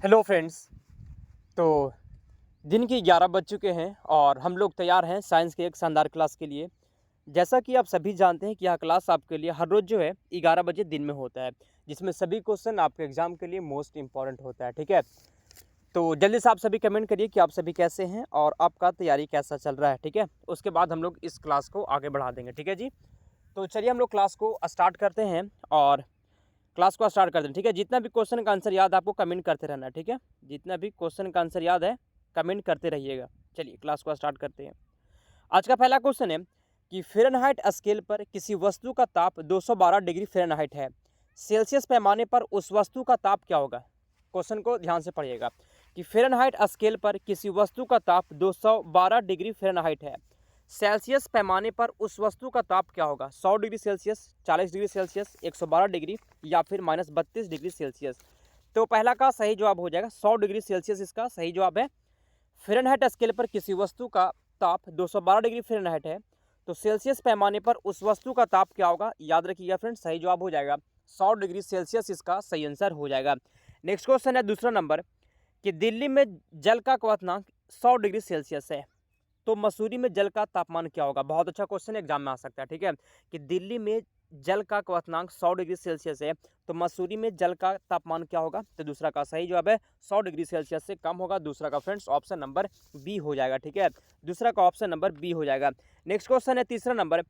Hello friends. तो दिन के 11 बज चुके हैं और हम लोग तैयार हैं साइंस के एक शानदार क्लास के लिए। जैसा कि आप सभी जानते हैं कि यह क्लास आपके लिए हर रोज़ जो है 11 बजे दिन में होता है, जिसमें सभी क्वेश्चन आपके एग्ज़ाम के लिए मोस्ट इंपॉर्टेंट होता है। ठीक है, तो जल्दी से आप सभी कमेंट करिए कि आप सभी कैसे हैं और आपका तैयारी कैसा चल रहा है। ठीक है, उसके बाद हम लोग इस क्लास को आगे बढ़ा देंगे। ठीक है जी, तो चलिए हम लोग क्लास को स्टार्ट करते हैं और क्लास को स्टार्ट कर दें। ठीक है, जितना भी क्वेश्चन का आंसर याद है आपको कमेंट करते रहना है। ठीक है, जितना भी क्वेश्चन का आंसर याद है कमेंट करते रहिएगा। चलिए क्लास को स्टार्ट करते हैं। आज का पहला क्वेश्चन है कि फ़ारेनहाइट स्केल पर किसी वस्तु का ताप 212 डिग्री फ़ारेनहाइट है। सेल्सियस पैमाने पर उस वस्तु का ताप क्या होगा? क्वेश्चन को ध्यान से पढ़िएगा कि फ़ारेनहाइट स्केल पर किसी वस्तु का ताप 212 डिग्री फ़ारेनहाइट है। सेल्सियस पैमाने पर उस वस्तु का ताप क्या होगा? 100 degree Celsius, 40 degree Celsius, 112 degree या फिर -32 डिग्री सेल्सियस। तो पहला का सही जवाब हो जाएगा 100 डिग्री सेल्सियस, इसका सही जवाब है। फ़ारेनहाइट स्केल पर किसी वस्तु का ताप 212 डिग्री फ़ारेनहाइट है, तो सेल्सियस पैमाने पर उस वस्तु का ताप क्या होगा? याद रखिएगा फ्रेंड्स, सही जवाब हो जाएगा 100 डिग्री सेल्सियस, इसका सही आंसर हो जाएगा। नेक्स्ट क्वेश्चन है दूसरा नंबर कि दिल्ली में जल का क्वथनांक 100 डिग्री सेल्सियस है, तो मसूरी में जल का तापमान क्या होगा? बहुत अच्छा क्वेश्चन एग्जाम में आ सकता है। ठीक है, कि दिल्ली में जल का क्वथनांक 100 डिग्री सेल्सियस है, तो मसूरी में जल का तापमान क्या होगा? तो दूसरा का सही जवाब है 100 डिग्री सेल्सियस से कम होगा। दूसरा का फ्रेंड्स ऑप्शन नंबर बी हो जाएगा। ठीक है, दूसरा का ऑप्शन नंबर बी हो जाएगा। नेक्स्ट क्वेश्चन है तीसरा नंबर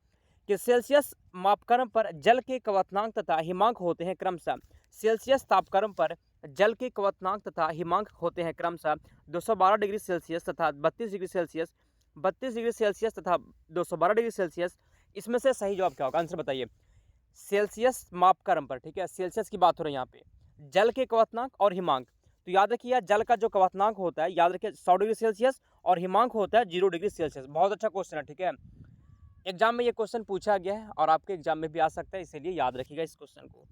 कि सेल्सियस मापक्रम पर जल के क्वथनांक तथा हिमांक होते हैं क्रमशः। सेल्सियस तापक्रम पर जल के क्वथनांक तथा हिमांक होते हैं क्रमशः 212 डिग्री सेल्सियस तथा 32 डिग्री सेल्सियस, 32 डिग्री सेल्सियस तथा 212 डिग्री सेल्सियस। इसमें से सही जवाब क्या होगा? आंसर बताइए। सेल्सियस मापक्रम पर, ठीक है, सेल्सियस की बात हो रही है यहाँ पे, जल के क्वथनांक और हिमांक। तो याद रखिए जल का जो क्वथनांक होता है, याद रखिए 100 डिग्री सेल्सियस, और हिमांक होता है 0 डिग्री सेल्सियस। बहुत अच्छा क्वेश्चन है। ठीक है, एग्जाम में ये क्वेश्चन पूछा गया है और आपके एग्जाम में भी आ सकता है, इसीलिए याद रखिएगा इस क्वेश्चन को।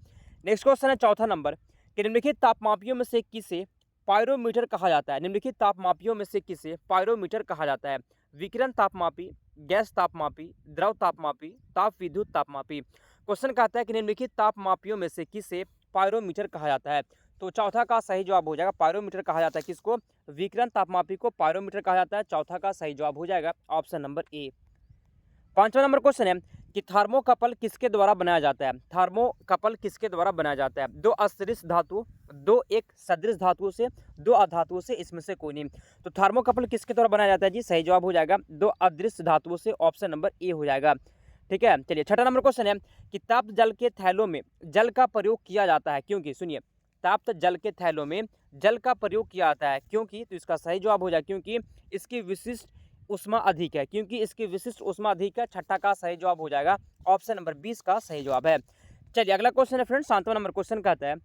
नेक्स्ट क्वेश्चन है चौथा नंबर कि निम्नलिखित तापमापियों में से किसे पायरोमीटर कहा जाता है? निम्नलिखित तापमापियों में से किसे पायरोमीटर कहा जाता है? विकिरण तापमापी, गैस तापमापी, द्रव तापमापी, ताप विद्युत तापमापी। क्वेश्चन कहता है कि निम्नलिखित तापमापियों में से किसे पायरोमीटर कहा जाता है? तो चौथा का सही जवाब हो जाएगा पायरोमीटर कहा जाता है। किसको? विकिरण तापमापी को पायरोमीटर कहा जाता है। चौथा का सही जवाब हो जाएगा ऑप्शन नंबर ए। पांचवा नंबर क्वेश्चन है कि थर्मोकपल किसके द्वारा बनाया जाता है? थर्मोकपल किसके द्वारा बनाया जाता है? दो असदृश धातु, दो एक सदृश धातु से, दो अधातुओं से, इसमें से कोई नहीं। तो थर्मोकपल किसके द्वारा बनाया जाता है जी? सही जवाब हो जाएगा दो अदृश्य धातुओं से, ऑप्शन नंबर ए हो जाएगा। ठीक है, चलिए छठा नंबर क्वेश्चन है कि ताप्त जल के थैलों में जल का प्रयोग किया जाता है क्योंकि, सुनिए, ताप्त जल के थैलों में जल का प्रयोग किया जाता है क्योंकि, तो इसका सही जवाब हो जाएगा क्योंकि इसकी विशिष्ट उष्मा अधिक है, क्योंकि इसकी विशिष्ट उष्मा अधिक है। छठा का सही जवाब हो जाएगा ऑप्शन नंबर 20 का सही जवाब है। चलिए अगला क्वेश्चन है फ्रेंड्स, सातवां नंबर क्वेश्चन कहता है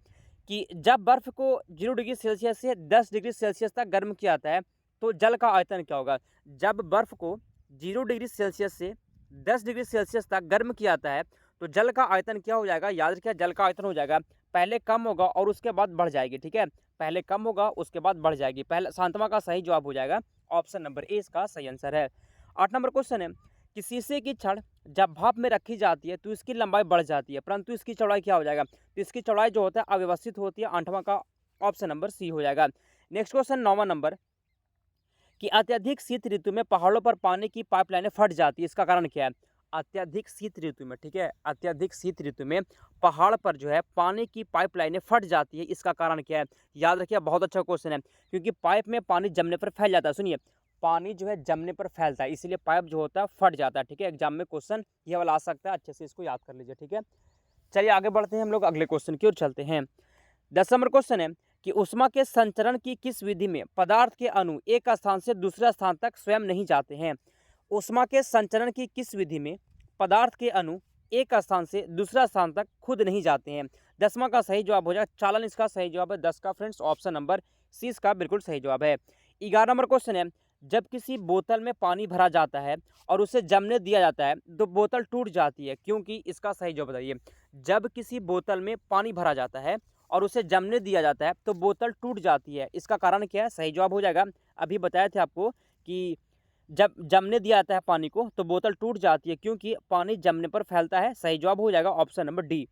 कि जब बर्फ को 0 डिग्री सेल्सियस से 10 डिग्री सेल्सियस तक गर्म किया जाता है तो जल का आयतन क्या होगा? जब बर्फ को 0 डिग्री सेल्सियस से 10 डिग्री सेल्सियस तक गर्म किया जाता है तो जल का आयतन क्या हो जाएगा? याद रखिए जल का आयतन हो जाएगा, पहले कम होगा और उसके बाद बढ़ जाएगी। ठीक है, पहले कम होगा उसके बाद बढ़ जाएगी। पहले सातवां का सही जवाब हो जाएगा ऑप्शन नंबर ए, इसका सही आंसर है। 8 नंबर क्वेश्चन है कि शीशे की छड़ जब भाप में रखी जाती है तो इसकी लंबाई बढ़ जाती है, परंतु इसकी चौड़ाई क्या हो जाएगा? तो इसकी चौड़ाई जो होता है अव्यवस्थित होती है। 8वां का ऑप्शन नंबर सी हो जाएगा। नेक्स्ट क्वेश्चन 9वां नंबर कि अत्यधिक शीत ऋतु में पहाड़ों पर पानी की पाइपलाइनें फट जाती है, इसका कारण क्या है? अत्यधिक शीत ऋतु में, ठीक है, अत्यधिक शीत ऋतु में पहाड़ पर जो है पानी की पाइपलाइनें फट जाती है, इसका कारण क्या है? याद रखिए बहुत अच्छा क्वेश्चन है, क्योंकि पाइप में पानी जमने पर फैल जाता है। सुनिए, पानी जो है जमने पर फैलता है, इसलिए पाइप जो होता है फट जाता है। ठीक है, एग्जाम में क्वेश्चन ये वाला आ सकता है, अच्छे से इसको याद कर लीजिए। ठीक है, चलिए आगे बढ़ते हैं हम लोग अगले क्वेश्चन की ओर चलते हैं। 10 नंबर क्वेश्चन है कि ऊष्मा के संचरण की किस विधि में पदार्थ के अणु एक स्थान से दूसरे स्थान तक स्वयं नहीं जाते हैं? ऊष्मा के संचरण की किस विधि में पदार्थ के अणु एक स्थान से दूसरा स्थान तक खुद नहीं जाते हैं? 10वां का सही जवाब हो जाएगा चालन, इसका सही जवाब है 10 का फ्रेंड्स ऑप्शन नंबर सी इसका बिल्कुल सही जवाब है। 11 नंबर क्वेश्चन है जब किसी बोतल में पानी भरा जाता है और उसे जमने दिया जाता है तो बोतल टूट जाती है क्योंकि, इसका सही जवाब बताइए। जब किसी बोतल में पानी भरा जाता है और उसे जमने दिया जाता है तो बोतल टूट जाती है, इसका कारण क्या है? सही जवाब हो जाएगा, अभी बताए थे आपको कि जब जमने दिया जाता है पानी को तो बोतल टूट जाती है क्योंकि पानी जमने पर फैलता है। सही जवाब हो जाएगा ऑप्शन नंबर डी।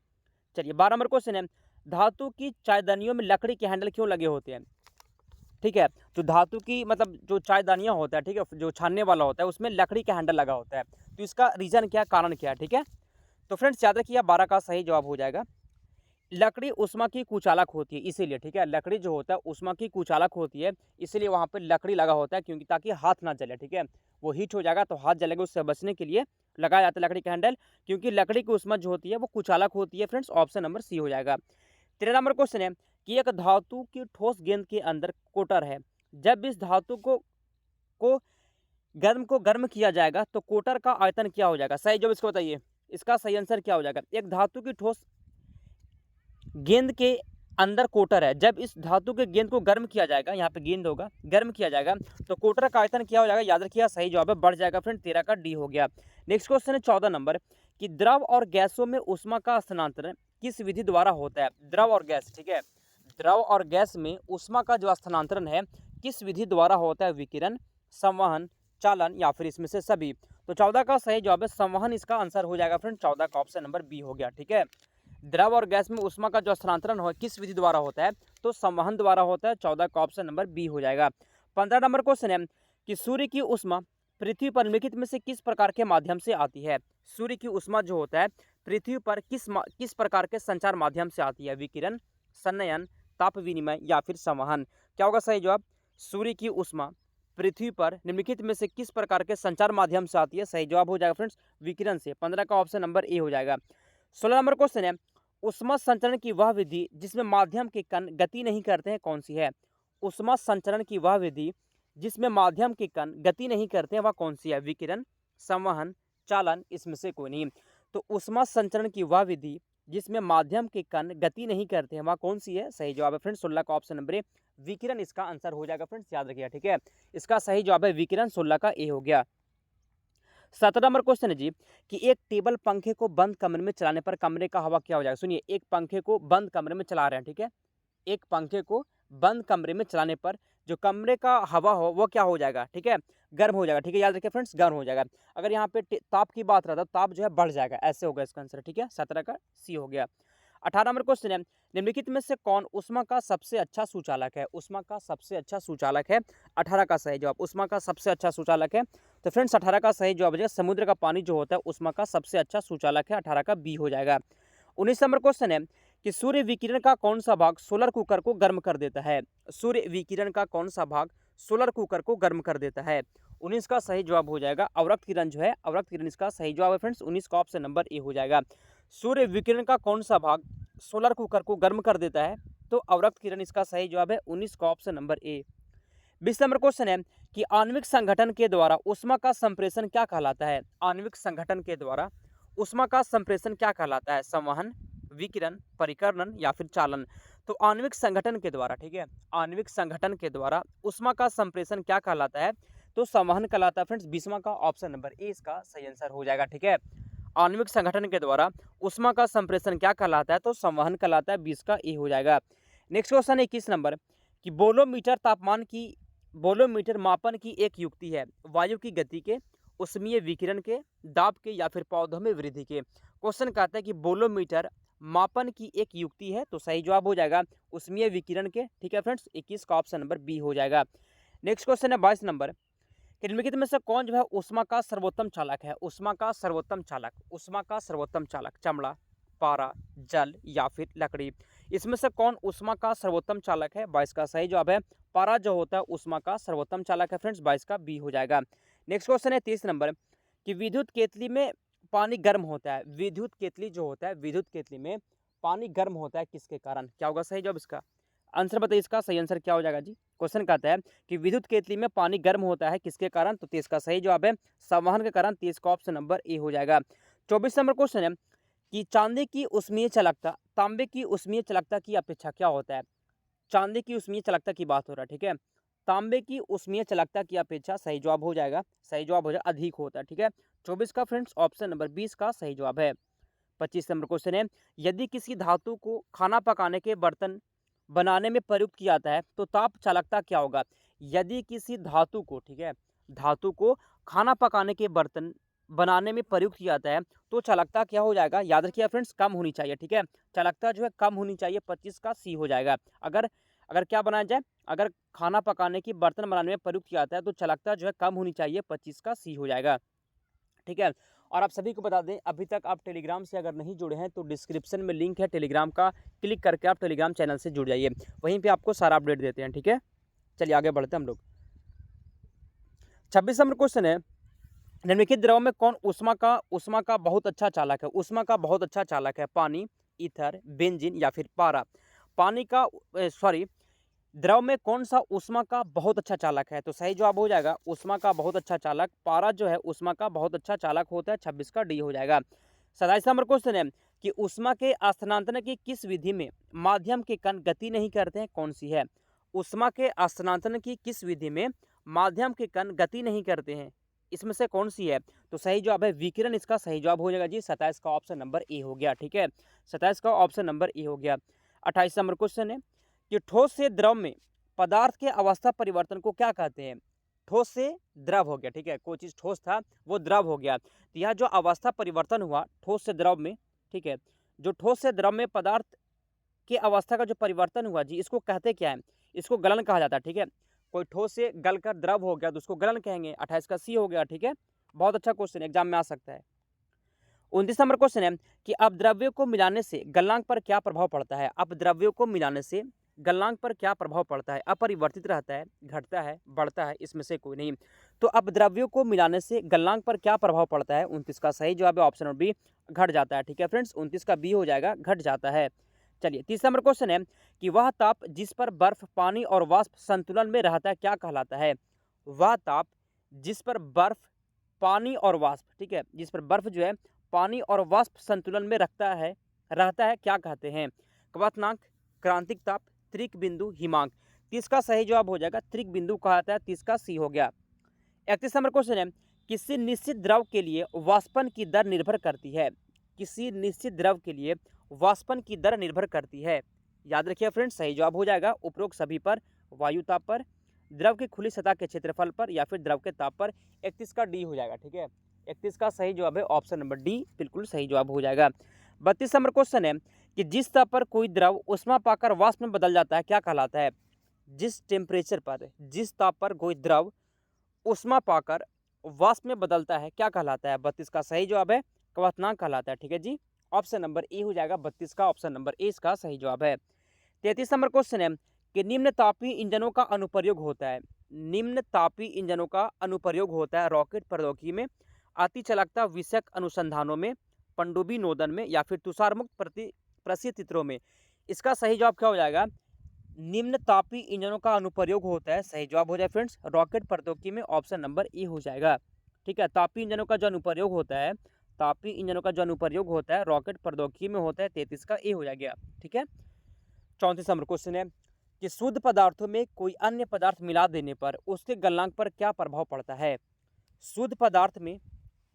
चलिए 12 नंबर क्वेश्चन है धातु की चायदनियों में लकड़ी के हैंडल क्यों लगे होते हैं? ठीक है। जो धातु की मतलब जो चायदानियाँ होता है, ठीक है, जो छानने वाला होता है उसमें लकड़ी का हैंडल लगा होता है। तो इसका रीज़न क्या है, कारण क्या है, ठीक है। तो फ्रेंड्स याद रखिए 12 का सही जवाब हो जाएगा। लकड़ी ऊष्मा की कुचालक होती है इसीलिए, ठीक है। लकड़ी जो होता है ऊष्मा की कुचालक होती है, इसीलिए वहाँ पे लकड़ी लगा होता है, क्योंकि ताकि हाथ ना जले, ठीक है। वो हीट हो जाएगा तो हाथ जलेगा, उससे बचने के लिए लगाया जाता है लकड़ी का हैंडल, क्योंकि लकड़ी की ऊष्मा जो होती है वो कुचालक होती है। फ्रेंड्स ऑप्शन नंबर सी हो जाएगा। 13 नंबर क्वेश्चन है कि एक धातु की ठोस गेंद के अंदर कोटर है। जब इस धातु को गर्म किया जाएगा तो कोटर का आयतन क्या हो जाएगा? सही जवाब इसको बताइए। इसका सही आंसर क्या हो जाएगा? एक धातु की ठोस गेंद के अंदर कोटर है। जब इस धातु के गेंद को गर्म किया जाएगा, यहाँ पे गेंद होगा, गर्म किया जाएगा तो कोटर का आयतन क्या हो जाएगा? याद रखिएगा सही जवाब है बढ़ जाएगा। फ्रेंड 13 का डी हो गया। नेक्स्ट क्वेश्चन है 14 नंबर कि द्रव और गैसों में ऊष्मा का स्थानांतरण किस विधि द्वारा होता है? द्रव और गैस, ठीक है। द्रव और गैस में ऊष्मा का जो स्थानांतरण है किस विधि द्वारा होता है? विकिरण, संवहन, चालन या फिर इसमें से सभी। तो 14 का सही जवाब है संवहन, इसका आंसर हो जाएगा। फ्रेंड 14 का ऑप्शन नंबर बी हो गया, ठीक है। द्रव और गैस में ऊष्मा का जो स्थानांतरण हो किस विधि द्वारा होता है? तो संवहन द्वारा होता है। 14 का ऑप्शन नंबर बी हो जाएगा। 15 नंबर क्वेश्चन है कि सूर्य की ऊष्मा पृथ्वी पर निम्नलिखित में से किस प्रकार के माध्यम से आती है? सूर्य की ऊष्मा जो होता है पृथ्वी पर किस प्रकार के संचार माध्यम से आती है? विकिरण, संनयन, ताप विनिमय या फिर संवहन। क्या होगा सही जवाब? सूर्य की ऊष्मा पृथ्वी पर निम्नलिखित में से किस प्रकार के संचार माध्यम से आती है? सही जवाब हो जाएगा फ्रेंड्स विकिरण से। 15 का ऑप्शन नंबर ए हो जाएगा। 16 नंबर क्वेश्चन है ऊष्मा संचरण की वह विधि जिसमें माध्यम के कण गति नहीं करते हैं कौन सी है? ऊष्मा संचरण की वह विधि जिसमें माध्यम के कण गति नहीं करते हैं वह कौन सी है? विकिरण, संवहन, चालन, इसमें से कोई नहीं। तो ऊष्मा संचरण की वह विधि जिसमें माध्यम के कण गति नहीं करते हैं वह कौन सी है? सही जवाब है फ्रेंड्स 16 का ऑप्शन नंबर ए विकिरण, इसका आंसर हो जाएगा। फ्रेंड्स याद रखिएगा, ठीक है। इसका सही जवाब है विकिरण, 16 का ए हो गया। 17 नंबर क्वेश्चन है जी कि एक टेबल पंखे को बंद कमरे में चलाने पर कमरे का हवा क्या हो जाएगा? सुनिए, एक पंखे को बंद कमरे में चला रहे हैं, ठीक है। एक पंखे को बंद कमरे में चलाने पर जो कमरे का हवा हो वो क्या हो जाएगा? ठीक है, गर्म हो जाएगा, ठीक है। याद रखिए फ्रेंड्स गर्म हो जाएगा। अगर यहाँ पे ताप की बात रहता तो ताप जो है बढ़ जाएगा, ऐसे होगा इसका आंसर, ठीक है। 17 का सी हो गया। 18 नंबर क्वेश्चन है निम्नलिखित में से कौन ऊष्मा का सबसे अच्छा सुचालक है? ऊष्मा का सबसे अच्छा सुचालक है। 18 का सही जवाब ऊष्मा का सबसे अच्छा सुचालक है। तो फ्रेंड्स 18 का सही जवाब है समुद्र का पानी जो होता है ऊष्मा का सबसे अच्छा सुचालक है। 18 का बी हो जाएगा। 19 नंबर क्वेश्चन है कि सूर्य विकिरण का कौन सा भाग सोलर कुकर को गर्म कर देता है? सूर्य विकिरण का कौन सा भाग सोलर कुकर को गर्म कर देता है? 19 का सही जवाब हो जाएगा अवरक्त किरण जो है, अवरक्त किरण इसका सही जवाब है। फ्रेंड्स 19 का ऑप्शन नंबर ए हो जाएगा। सूर्य विकिरण का कौन सा भाग सोलर कुकर को गर्म कर देता है? तो अवरक्त किरण इसका सही जवाब है। 19 का option number A. 20 number question है कि आणविक संगठन के द्वारा ऊष्मा का संप्रेषण क्या कहलाता है? आणविक संगठन के द्वारा ऊष्मा का संप्रेषण क्या कहलाता है? संवहन, विकिरण, परिकर्णन या फिर चालन। तो आणविक संगठन के द्वारा, ठीक है, आणविक संगठन के द्वारा ऊष्मा का संप्रेषण क्या कहलाता है? तो संवहन कहलाता है। फ्रेंड्स 20वां का ऑप्शन नंबर ए इसका सही आंसर हो जाएगा, ठीक है। आणविक संगठन के द्वारा ऊष्मा का संप्रेषण क्या कहलाता है? तो संवहन कहलाता है। 20 का ए हो जाएगा। नेक्स्ट क्वेश्चन 21 नंबर कि बोलोमीटर मापन की एक युक्ति है वायु की गति के, उष्मीय विकिरण के, दाब के या फिर पौधों में वृद्धि के। क्वेश्चन कहता है कि बोलोमीटर मापन की एक युक्ति है, तो सही जवाब हो जाएगा उष्मीय विकिरण के, ठीक है फ्रेंड्स। 21 का ऑप्शन नंबर बी हो जाएगा। नेक्स्ट क्वेश्चन है 22 नंबर कि निम्नलिखित में से कौन जो है ऊष्मा का सर्वोत्तम चालक है? ऊष्मा का सर्वोत्तम चालक, ऊष्मा का सर्वोत्तम चालक चमड़ा, पारा, जल या फिर लकड़ी। इसमें से कौन ऊष्मा का सर्वोत्तम चालक है? 22 का सही जवाब है पारा जो होता है ऊष्मा का सर्वोत्तम चालक है। फ्रेंड्स 22 का बी हो जाएगा। नेक्स्ट क्वेश्चन है 30 नंबर कि विद्युत केतली में पानी गर्म होता है। विद्युत केतली जो होता है, विद्युत केतली में पानी गर्म होता है किसके कारण? क्या होगा सही जवाब इसका? आंसर बताइए, इसका सही आंसर क्या हो जाएगा जी? क्वेश्चन कहता है कि विद्युत केतली में पानी गर्म होता है किसके कारण? तो 23 का सही जवाब है संवहन के कारण। 23 का ऑप्शन नंबर ए हो जाएगा। 24 नंबर क्वेश्चन है कि चांदी की उष्मीय चालकता तांबे की उष्मीय चालकता की अपेक्षा क्या होता है? चांदी की उष्मीय चालकता की बात हो रहा है, ठीक है। तांबे की उष्मीय चालकता की अपेक्षा सही जवाब हो जाएगा, सही जवाब हो जाएगा अधिक होता है, ठीक है। 24 का फ्रेंड्स ऑप्शन नंबर 20 का सही जवाब है। 25 नंबर क्वेश्चन है यदि किसी धातु को खाना पकाने के बर्तन बनाने में प्रयुक्त किया जाता है तो ताप चालकता क्या होगा? यदि किसी धातु को, ठीक है, धातु को खाना पकाने के बर्तन बनाने में प्रयुक्त किया जाता है तो चालकता क्या हो जाएगा? याद रखिए फ्रेंड्स कम होनी चाहिए, ठीक है। चालकता जो है कम होनी चाहिए। 25 का सी हो जाएगा। अगर अगर क्या बनाया जाए, अगर खाना पकाने की बर्तन बनाने में प्रयुक्त किया जाता है तो चालकता जो है कम होनी चाहिए, 25 का सी हो जाएगा। ठीक है। और आप सभी को बता दें, अभी तक आप टेलीग्राम से अगर नहीं जुड़े हैं तो डिस्क्रिप्शन में लिंक है टेलीग्राम का, क्लिक करके आप टेलीग्राम चैनल से जुड़ जाइए, वहीं पे आपको सारा अपडेट देते हैं। ठीक है, चलिए आगे बढ़ते हैं हम लोग। 26 नंबर क्वेश्चन है, निम्नलिखित द्रव में कौन उष्मा का बहुत अच्छा चालक है? उष्मा का बहुत अच्छा चालक है, पानी, ईथर, बेंजीन या फिर पारा। पानी का सॉरी द्रव में कौन सा उष्मा का बहुत अच्छा चालक है? तो सही जवाब हो जाएगा उष्मा का बहुत अच्छा चालक, पारा जो है उष्मा का बहुत अच्छा चालक होता है, 26 का डी हो जाएगा। 27 नंबर क्वेश्चन है कि उष्मा के स्थानांतरण की किस विधि में माध्यम के कण गति नहीं करते हैं, कौन सी है? उष्मा के स्थानांतरण की किस विधि में माध्यम के कण गति नहीं करते हैं, इसमें से कौन सी है? तो सही जवाब है विकिरण, इसका सही जवाब हो जाएगा जी 27 का ऑप्शन नंबर ए हो गया। ठीक है, 27 का ऑप्शन नंबर ए हो गया। 28 नंबर क्वेश्चन है कि ठोस से द्रव में पदार्थ के अवस्था परिवर्तन को क्या कहते हैं? ठोस से द्रव हो गया, ठीक है, कोई चीज़ ठोस था वो द्रव हो गया, तो यह जो अवस्था परिवर्तन हुआ ठोस से द्रव में, ठीक है, जो ठोस से द्रव में पदार्थ की अवस्था का जो परिवर्तन हुआ जी, इसको कहते क्या है? इसको गलन कहा जाता है। ठीक है, कोई ठोस से गल कर द्रव हो गया तो उसको गलन कहेंगे। 28 का सी हो गया। ठीक है, बहुत अच्छा क्वेश्चन, एग्जाम में आ सकता है। 29 नंबर क्वेश्चन है कि अपद्रव्यों को मिलाने से गलनांक पर क्या प्रभाव पड़ता है? अपद्रव्यों को मिलाने से गलनांक पर क्या प्रभाव पड़ता है? अपरिवर्तित रहता है, घटता है, बढ़ता है, इसमें से कोई नहीं। तो अपद्रव्यों को मिलाने से गलनांक पर क्या प्रभाव पड़ता है? 29 का सही जवाब है ऑप्शन बी, घट जाता है। ठीक है फ्रेंड्स, 29 का बी हो जाएगा, घट जाता है। चलिए 30 नंबर क्वेश्चन है कि वह ताप जिस पर बर्फ, पानी और वाष्प संतुलन में रहता है क्या कहलाता है? वह ताप जिस पर बर्फ, पानी और वाष्प, ठीक है, जिस पर बर्फ जो है पानी और वाष्प संतुलन में रहता है क्या कहते हैं? क्वथनांक, क्रांतिक ताप, त्रिक बिंदु, हिमांक। 30 का सही जवाब हो जाएगा त्रिक बिंदु कहा जाता है, 30 का सी हो गया। 31 नंबर क्वेश्चन है किसी निश्चित द्रव के लिए वाष्पन की दर निर्भर करती है? किसी निश्चित द्रव के लिए वाष्पन की दर निर्भर करती है, याद रखिए फ्रेंड्स, सही जवाब हो जाएगा उपरोक्त सभी पर, वायु ताप पर, द्रव की खुली सतह के क्षेत्रफल पर या फिर द्रव के ताप पर। 31 का डी हो जाएगा। ठीक है, 31 का सही जवाब है ऑप्शन नंबर डी, बिल्कुल सही जवाब हो जाएगा। 32 नंबर क्वेश्चन है कि जिस ताप पर कोई द्रव उष्मा पाकर वाष्प में बदल जाता है क्या कहलाता है? जिस टेम्परेचर पर, जिस ताप पर कोई द्रव उष्मा पाकर वाष्प में बदलता है क्या कहलाता है? 32 का सही जवाब है क्वथनांक कहलाता है। ठीक है जी, ऑप्शन नंबर ए हो जाएगा 32 का, ऑप्शन नंबर ए इसका सही जवाब है। 33 नंबर क्वेश्चन है कि निम्न तापीय इंजनों का अनुप्रयोग होता है, निम्न तापीय इंजनों का अनुप्रयोग होता है रॉकेट प्रौद्योगिकी में, अतिचालकता विषयक अनुसंधानों में, पनडुब्बी नोदन में या फिर तुषार मुक्त परिस्थितियों में। इसका सही जवाब क्या हो जाएगा? निम्न तापीय इंजनों का अनुप्रयोग होता है, सही जवाब हो जाए फ्रेंड्स रॉकेट प्रौद्योगिकी में, ऑप्शन नंबर ए हो जाएगा। ठीक है, तापीय इंजनों का जो अनुप्रयोग होता है, तापीय इंजनों का जो अनुप्रयोग होता है रॉकेट प्रौद्योगिकी में होता है, 33 का ए हो जाएगा। ठीक है, 34 नंबर क्वेश्चन है कि शुद्ध पदार्थों में कोई अन्य पदार्थ मिला देने पर उसके गलनांक पर क्या प्रभाव पड़ता है? शुद्ध पदार्थ में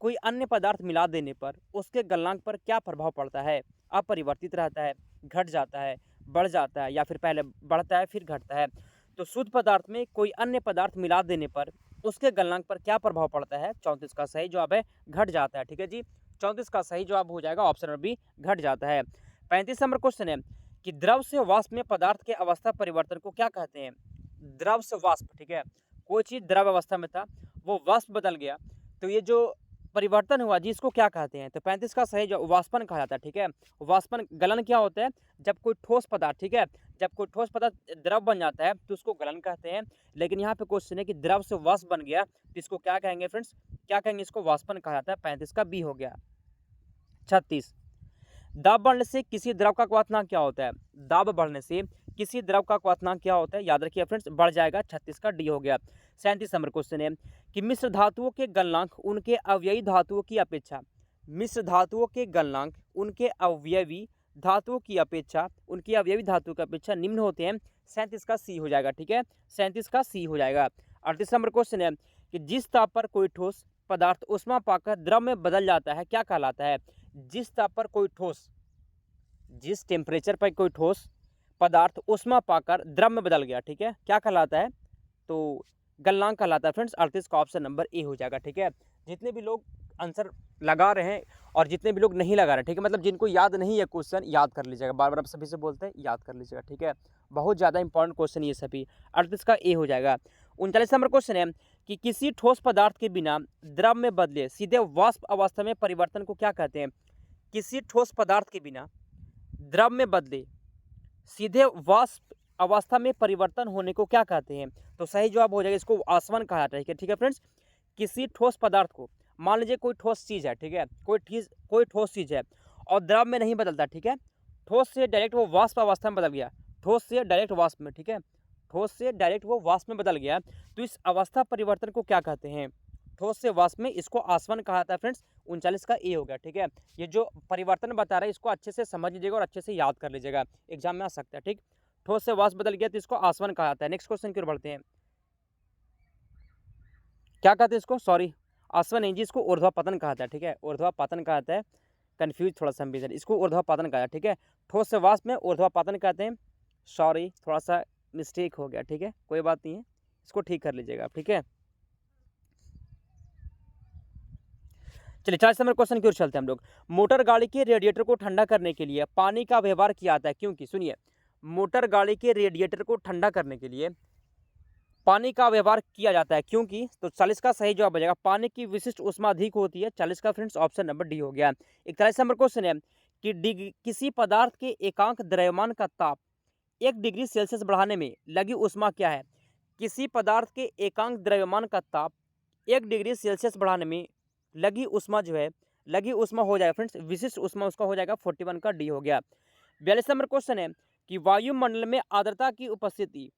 कोई अन्य पदार्थ मिला देने पर उसके गलनांक पर क्या प्रभाव पड़ता है? अपरिवर्तित रहता है, घट जाता है, बढ़ जाता है या फिर पहले बढ़ता है फिर घटता है। तो शुद्ध पदार्थ में कोई अन्य पदार्थ मिला देने पर उसके गलनांक पर क्या प्रभाव पड़ता है? 34 का सही जवाब है घट जाता है। ठीक है जी, 34 का सही जवाब हो जाएगा ऑप्शन नंबर बी, घट जाता है। 35 नंबर क्वेश्चन है कि द्रव से वाष्प में पदार्थ के अवस्था परिवर्तन को क्या कहते हैं? द्रव से वाष्प, ठीक है, कोई चीज़ द्रव अवस्था में था वो वाष्प बदल गया, तो ये जो परिवर्तन हुआ जी इसको क्या कहते हैं? तो 35 का सही जो वाष्पन कहा जाता है। ठीक है, वाष्पन गलन क्या होता है? जब कोई ठोस पदार्थ, ठीक है, जब कोई ठोस पदार्थ द्रव बन जाता है तो उसको गलन कहते हैं। लेकिन यहाँ पे क्वेश्चन है कि द्रव से वाष्प बन गया तो इसको क्या कहेंगे फ्रेंड्स? क्या कहेंगे? इसको वाष्पन कहा जाता है। 35 का बी हो गया। 36 दाब बढ़ने से किसी द्रव का क्वथनांक क्या होता है? दाब बढ़ने से किसी द्रव का क्वथनांक क्या होता है? याद रखिए फ्रेंड्स, बढ़ जाएगा। 36 का डी हो गया। 37 नंबर क्वेश्चन है कि मिश्र धातुओं के गलनांक उनके अवयवी धातुओं की अपेक्षा, मिश्र धातुओं के गलनांक उनके अवयवी धातुओं की अपेक्षा, उनकी अवयवी धातुओं की अपेक्षा निम्न होते हैं। 37 का सी हो जाएगा। ठीक है, 37 का सी हो जाएगा। 38 नंबर क्वेश्चन है कि जिस ताप पर कोई ठोस पदार्थ उष्मा पाकर द्रव में बदल जाता है क्या कहलाता है? जिस ताप पर कोई ठोस, जिस टेम्परेचर पर कोई ठोस पदार्थ उष्मा पाकर द्रव में बदल गया, ठीक है, क्या कहलाता है? तो गलनांक कहलाता है फ्रेंड्स। 38 का ऑप्शन नंबर ए हो जाएगा। ठीक है, जितने भी लोग आंसर लगा रहे हैं और जितने भी लोग नहीं लगा रहे, ठीक है, मतलब जिनको याद नहीं है क्वेश्चन, याद कर लीजिएगा। बार बार आप सभी से बोलते हैं, याद कर लीजिएगा, ठीक है। बहुत ज़्यादा इंपॉर्टेंट क्वेश्चन ये सभी। अर्थ इसका ए हो जाएगा। 39 नंबर क्वेश्चन है कि किसी ठोस पदार्थ के बिना द्रव में बदले सीधे वाष्प अवस्था में परिवर्तन को क्या कहते हैं? किसी ठोस पदार्थ के बिना द्रव में बदले सीधे वाष्प अवस्था में परिवर्तन होने को क्या कहते हैं? तो सही जवाब हो जाएगा, इसको आसवन कहा जाता है, ठीक है फ्रेंड्स। किसी ठोस पदार्थ को, मान लीजिए कोई ठोस चीज़ है, ठीक है, कोई ठोस चीज़ है और द्रव में नहीं बदलता, ठीक है, ठोस से डायरेक्ट वो वाष्प अवस्था में बदल गया, ठोस से डायरेक्ट वाष्प में, ठीक है, ठोस से डायरेक्ट वो वाष्प में बदल गया, तो इस अवस्था परिवर्तन को क्या कहते हैं? ठोस से वाष्प में, इसको आसवन कहा जाता है फ्रेंड्स। 39 का ए हो गया, ठीक है। ये जो परिवर्तन बता रहा है इसको अच्छे से समझ लीजिएगा और अच्छे से याद कर लीजिएगा, एग्जाम में आ सकता है, ठीक। ठोस से वाष्प बदल गया तो इसको आसवन कहा जाता है। नेक्स्ट क्वेश्चन की ओर बढ़ते हैं। क्या कहते हैं इसको? सॉरी, आसवन नहीं जी, इसको ऊर्ध्वापतन कहा जाता है, ठीक है, ऊर्ध्वापतन कहा जाता है। कन्फ्यूज थोड़ा सा हम, इसको ऊर्ध्वापतन कहा जाता है, ठीक है। ठोस से वाष्प में ऊर्ध्वापतन कहते हैं। सॉरी, थोड़ा सा मिस्टेक हो गया, ठीक है, कोई बात नहीं है, इसको ठीक कर लीजिएगा, ठीक है। चलिए 40 नंबर क्वेश्चन की ओर चलते हैं हम लोग। मोटर गाड़ी के रेडिएटर को ठंडा करने के लिए पानी का व्यवहार किया जाता है क्योंकि, सुनिए, मोटर गाड़ी के रेडिएटर को ठंडा करने के लिए पानी का व्यवहार किया जाता है क्योंकि, तो 40 का सही जवाब हो जाएगा, पानी की विशिष्ट ऊष्मा अधिक होती है। 40 का फ्रेंड्स ऑप्शन नंबर डी हो गया। 41 नंबर क्वेश्चन है कि किसी पदार्थ के एकांक द्रव्यमान का ताप 1 डिग्री सेल्सियस बढ़ाने में लगी ऊष्मा क्या है? किसी पदार्थ के एकांक द्रव्यमान का ताप 1 डिग्री सेल्सियस बढ़ाने में लगी ऊष्मा जो है, लगी ऊष्मा हो जाएगा फ्रेंड्स, विशिष्ट ऊष्मा उसका हो जाएगा 41 का डी हो गया। 42 नंबर क्वेश्चन है कि वायुमंडल में आर्द्रता की उपस्थिति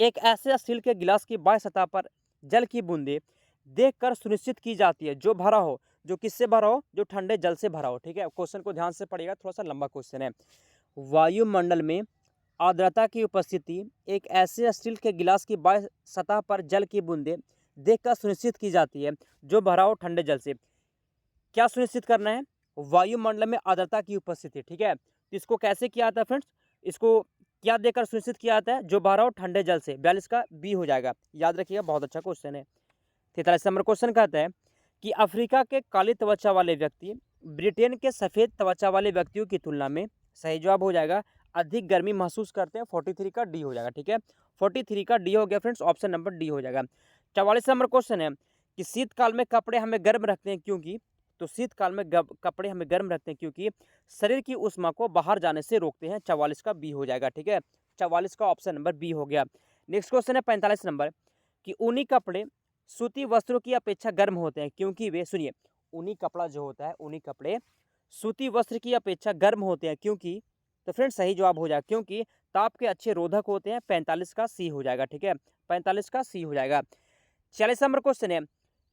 एक ऐसे स्टील के गिलास की बाह्य सतह पर जल की बूंदे देखकर सुनिश्चित की जाती है जो भरा हो, जो किससे भरा हो? जो ठंडे जल से भरा हो, ठीक है। क्वेश्चन को ध्यान से पढ़िएगा, थोड़ा सा लंबा क्वेश्चन है। वायुमंडल में आर्द्रता की उपस्थिति एक ऐसे स्टील के गिलास की बाह्य सतह पर जल की बूंदे देखकर सुनिश्चित की जाती है जो भरा हो ठंडे जल से। क्या सुनिश्चित करना है? वायुमंडल में आर्द्रता की उपस्थिति, ठीक है। तो इसको कैसे किया जाता है फ्रेंड्स? इसको क्या देकर सुनिश्चित किया जाता है? जो भरा हो ठंडे जल से। 42 का बी हो जाएगा, याद रखिएगा, बहुत अच्छा क्वेश्चन है। 43 नंबर क्वेश्चन कहता है कि अफ्रीका के काली त्वचा वाले व्यक्ति ब्रिटेन के सफ़ेद त्वचा वाले व्यक्तियों की तुलना में, सही जवाब हो जाएगा, अधिक गर्मी महसूस करते हैं। 43 का डी हो जाएगा, ठीक है। 43 का डी हो गया फ्रेंड्स, ऑप्शन नंबर डी हो जाएगा। 44 नंबर क्वेश्चन है कि शीतकाल में कपड़े हमें गर्म रखते हैं क्योंकि, तो शीतकाल में कपड़े हमें गर्म रखते हैं क्योंकि शरीर की ऊष्मा को बाहर जाने से रोकते हैं। 44 का बी हो जाएगा, ठीक है। 44 का ऑप्शन नंबर बी हो गया। नेक्स्ट क्वेश्चन है 45 नंबर कि ऊनी कपड़े सूती वस्त्रों की अपेक्षा गर्म होते हैं क्योंकि वे, सुनिए, ऊनी कपड़ा जो होता है, ऊनी कपड़े सूती वस्त्र की अपेक्षा गर्म होते हैं क्योंकि, तो फ्रेंड्स सही जवाब हो जाएगा क्योंकि ताप के अच्छे रोधक होते हैं। 45 का सी हो जाएगा, ठीक है, 45 का सी हो जाएगा। 46 नंबर क्वेश्चन है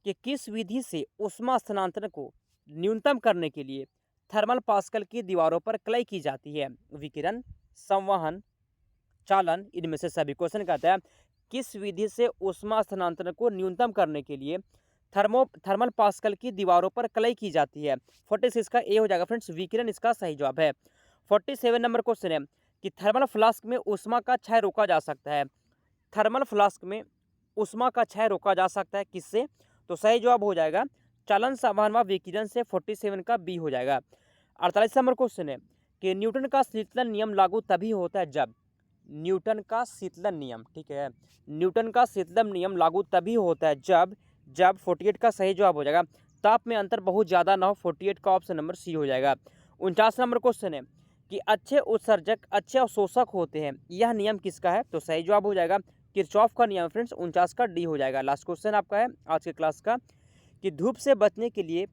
कि किस विधि से ऊष्मा स्थानांतरण को न्यूनतम करने के लिए थर्मल पास्कल की दीवारों पर क्लई की जाती है? विकिरण, संवहन, चालन, इनमें से सभी। क्वेश्चन कहता है किस विधि से ऊष्मा स्थानांतरण को न्यूनतम करने के लिए थर्मल पास्कल की दीवारों पर क्लई की जाती है? 46 का ए हो जाएगा फ्रेंड्स, विकिरण इसका सही जवाब है। 47 नंबर क्वेश्चन है कि थर्मल फ्लास्क में ऊष्मा का क्षय रोका जा सकता है। थर्मल फ्लास्क में ऊष्मा का क्षय रोका जा सकता है किससे? तो सही जवाब हो जाएगा चालन, संवहन व विकिरण से। 47 का बी हो जाएगा। 48 नंबर क्वेश्चन है कि न्यूटन का शीतलन नियम लागू तभी होता है जब, न्यूटन का शीतलन नियम, ठीक है, न्यूटन का शीतलन नियम लागू तभी होता है जब 48 का सही जवाब हो जाएगा ताप में अंतर बहुत ज़्यादा ना हो। 48 का ऑप्शन नंबर सी हो जाएगा। 49 नंबर क्वेश्चन है कि अच्छे उत्सर्जक अच्छे अवशोषक होते हैं, यह नियम किसका है? तो सही जवाब हो जाएगा किरचॉफ का नियम फ्रेंड्स। 49 का डी हो जाएगा। लास्ट क्वेश्चन आपका है आज के क्लास का कि धूप से बचने के लिए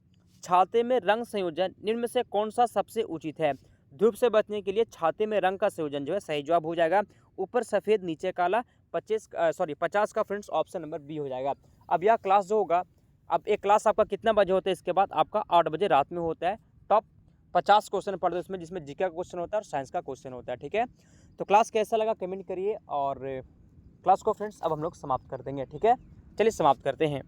छाते में रंग संयोजन निम्न में से कौन सा सबसे उचित है? धूप से बचने के लिए छाते में रंग का संयोजन जो है, सही जवाब हो जाएगा ऊपर सफ़ेद नीचे काला। 50 का फ्रेंड्स ऑप्शन नंबर बी हो जाएगा। अब यह क्लास जो होगा, अब एक क्लास आपका कितना बजे होता है? इसके बाद आपका 8 बजे रात में होता है। टॉप 50 क्वेश्चन पढ़ दो इसमें, जिसमें जीके का क्वेश्चन होता है और साइंस का क्वेश्चन होता है, ठीक है। तो क्लास कैसा लगा कमेंट करिए और क्लास को फ्रेंड्स अब हम लोग समाप्त कर देंगे, ठीक है। चलिए समाप्त करते हैं।